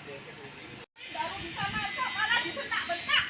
Baru bisa masuk malah dibentak-bentak.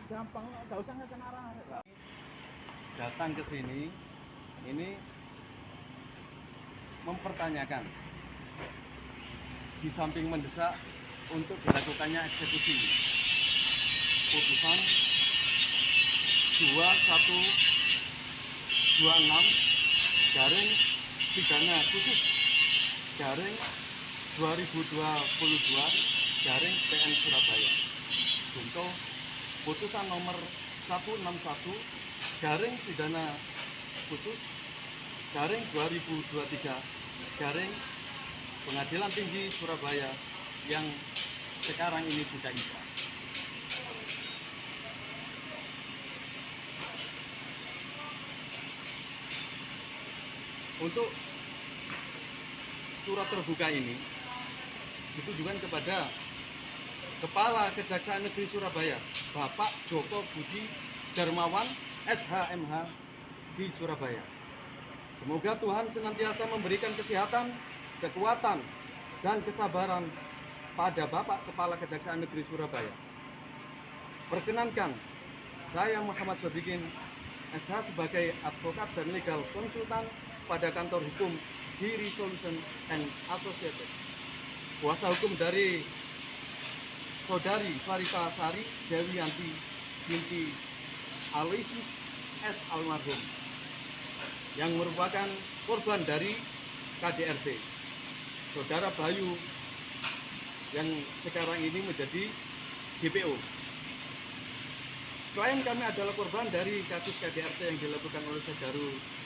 Gampang, nggak usah ngeken arah. Datang ke sini, ini mempertanyakan, di samping mendesak untuk dilakukannya eksekusi putusan 2126 garing pidana khusus garing 2022 garing PN Surabaya untuk putusan nomor 161 garing pidana khusus garing 2023 garing Pengadilan Tinggi Surabaya yang sekarang ini sudah inkrah. Untuk surat terbuka ini ditujukan kepada Kepala Kejaksaan Negeri Surabaya, Bapak Joko Budi Darmawan, SHMH di Surabaya. Semoga Tuhan senantiasa memberikan kesehatan, kekuatan, dan kesabaran pada Bapak Kepala Kejaksaan Negeri Surabaya. Perkenankan, saya Muhammad Sodikin, SH sebagai advokat dan legal konsultan pada kantor hukum Giri Solution and Associated. Kuasa hukum dari Saudari Farita Sari Dewi Yanti binti Aloysius S. almarhum yang merupakan korban dari KDRT. Saudara Bayu yang sekarang ini menjadi DPO. Klien kami adalah korban dari kasus KDRT yang dilakukan oleh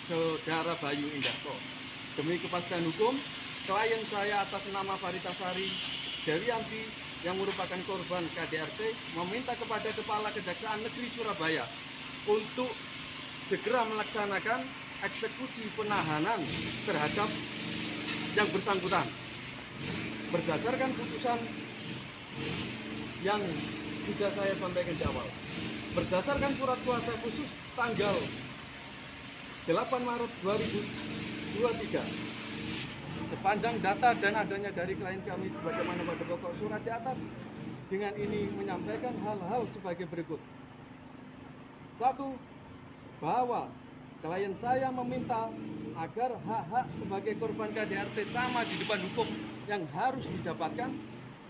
Saudara Bayu Indarto. Demi kepastian hukum, klien saya atas nama Farita Sari Dewi Yanti yang merupakan korban KDRT meminta kepada Kepala Kejaksaan Negeri Surabaya untuk segera melaksanakan eksekusi penahanan terhadap yang bersangkutan berdasarkan putusan yang sudah saya sampaikan di awal. Berdasarkan surat kuasa khusus tanggal 8 Maret 2023, sepanjang data dan adanya dari klien kami sebagaimana pada pokok surat di atas, dengan ini menyampaikan hal-hal sebagai berikut. 1. Bahwa klien saya meminta agar hak-hak sebagai korban KDRT sama di depan hukum yang harus didapatkan,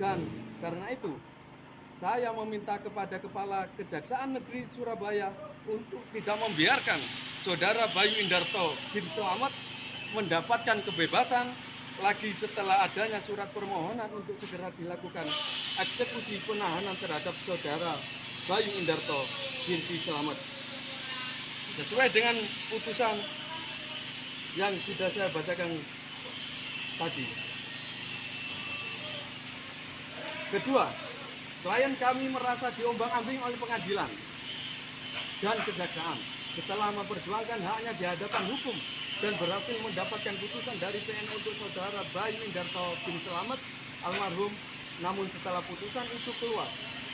dan karena itu saya meminta kepada Kepala Kejaksaan Negeri Surabaya untuk tidak membiarkan Saudara Bayu Indarto bin Selamat mendapatkan kebebasan lagi setelah adanya surat permohonan untuk segera dilakukan eksekusi penahanan terhadap Saudara Bayu Indarto binti Selamat sesuai dengan putusan yang sudah saya bacakan tadi. Kedua, klien kami merasa diombang-ambing oleh pengadilan dan kejaksaan setelah memperjuangkan haknya di hadapan hukum dan berhasil mendapatkan putusan dari PN untuk Saudara Bayu Indarto bin Selamat almarhum. Namun setelah putusan itu keluar,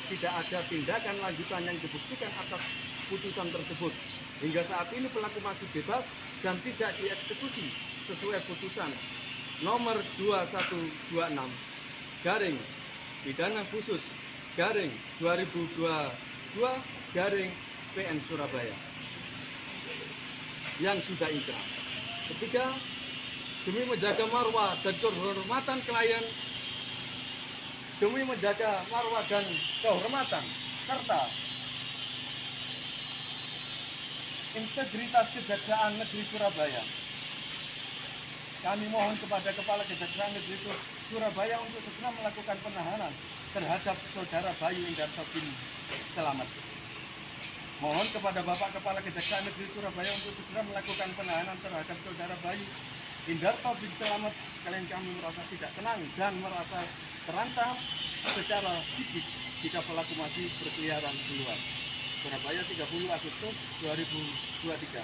tidak ada tindakan lanjutan yang dibuktikan atas putusan tersebut. Hingga saat ini pelaku masih bebas dan tidak dieksekusi sesuai putusan nomor 2126 garing pidana khusus garing 2022 garing PN Surabaya yang sudah inkrah. Ketiga, demi menjaga marwah dan kehormatan klien, demi menjaga marwah dan kehormatan serta integritas Kejaksaan Negeri Surabaya, kami mohon kepada Kepala Kejaksaan Negeri Surabaya untuk segera melakukan penahanan terhadap Saudara Bayu Indarto bin Selamat. Mohon kepada Bapak Kepala Kejaksaan Negeri Surabaya untuk segera melakukan penahanan terhadap Saudara Bayu Indarto bin Selamat. Klien kami merasa tidak tenang dan merasa terancam secara psikis jika pelaku masih berkeliaran di luar. Surabaya 30 Agustus 2023.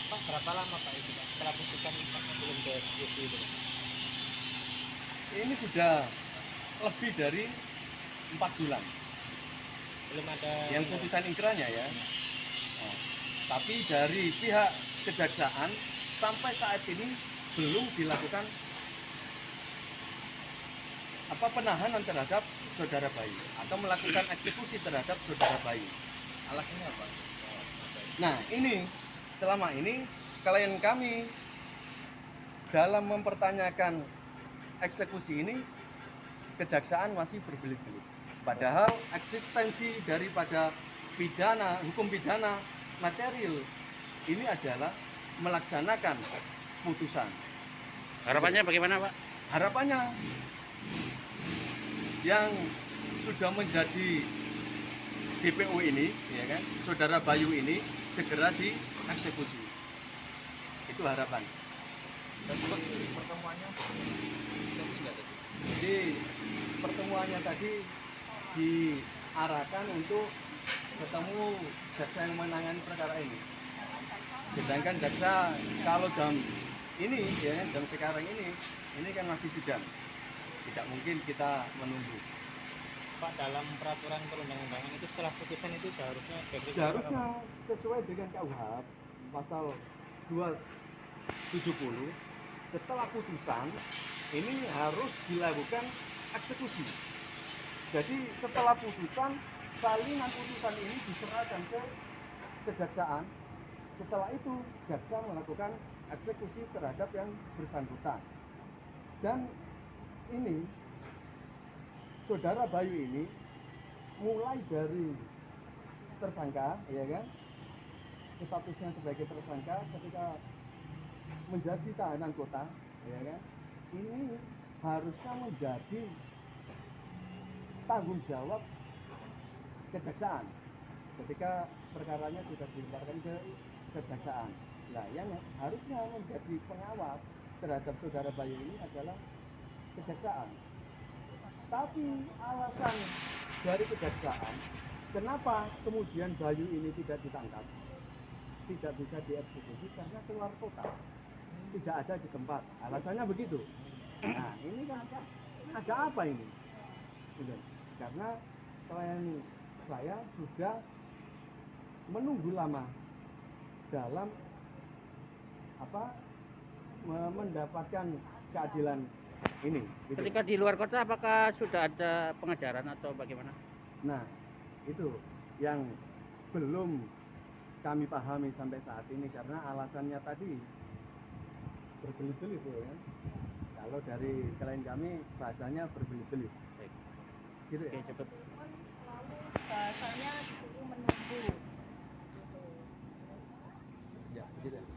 Pak, berapa lama Pak itu Pak? Setelah putusan belum dieksekusi itu Pak? Ini sudah lebih dari 4 bulan Belum ada yang putusan inkrahnya ya. Nah, tapi dari pihak kejaksaan sampai saat ini belum dilakukan penahanan terhadap saudara bayi atau melakukan eksekusi terhadap saudara bayi. alasannya apa? Nah, ini selama ini klien kami dalam mempertanyakan eksekusi ini, kejaksaan masih berbelit-belit. Padahal eksistensi daripada hukum pidana material ini adalah melaksanakan putusan. Harapannya bagaimana Pak? Harapannya yang sudah menjadi DPO ini, ya kan, saudara Bayu ini segera dieksekusi. Itu harapan. Dan pertemuannya tidak tadi. Jadi pertemuannya tadi diarahkan untuk ketemu jaksa yang menangani perkara ini. Sedangkan jaksa kalau jam ini, ya kan, jam sekarang ini kan masih sidang. Tidak mungkin kita menunggu. Pak, dalam peraturan perundang-undangan itu setelah putusan itu seharusnya Seharusnya sesuai dengan KUH pasal 270, setelah putusan ini harus dilakukan eksekusi. Jadi setelah putusan, salinan putusan ini diserahkan ke kejaksaan. Setelah itu jaksa melakukan eksekusi terhadap yang bersangkutan. Dan ini saudara Bayu ini mulai dari tersangka, ya kan, statusnya sebagai tersangka ketika menjadi tahanan kota, ya kan, ini harusnya menjadi tanggung jawab kejaksaan ketika perkaranya sudah dilimpahkan ke kejaksaan. Nah, yang harusnya menjadi pengawas terhadap saudara Bayu ini adalah kejaksaan. Tapi alasan dari kejaksaan, kenapa kemudian Bayu ini tidak ditangkap, tidak bisa dieksekusi karena keluar kota, tidak ada di tempat. Alasannya begitu. Nah, ini kan ada apa ini? Gitu. Karena klien saya sudah menunggu lama dalam mendapatkan keadilan ini. Gitu. Ketika di luar kota apakah sudah ada pengajaran atau bagaimana? Nah, itu yang belum kami pahami sampai saat ini karena alasannya tadi berbelit-belit ya kan. Kalau dari klien kami bahasanya berbelit-belit. Baik. Gitu ya. Oke, cukup. Lalu bahasanya disuruh menunggu. Ya, begitu.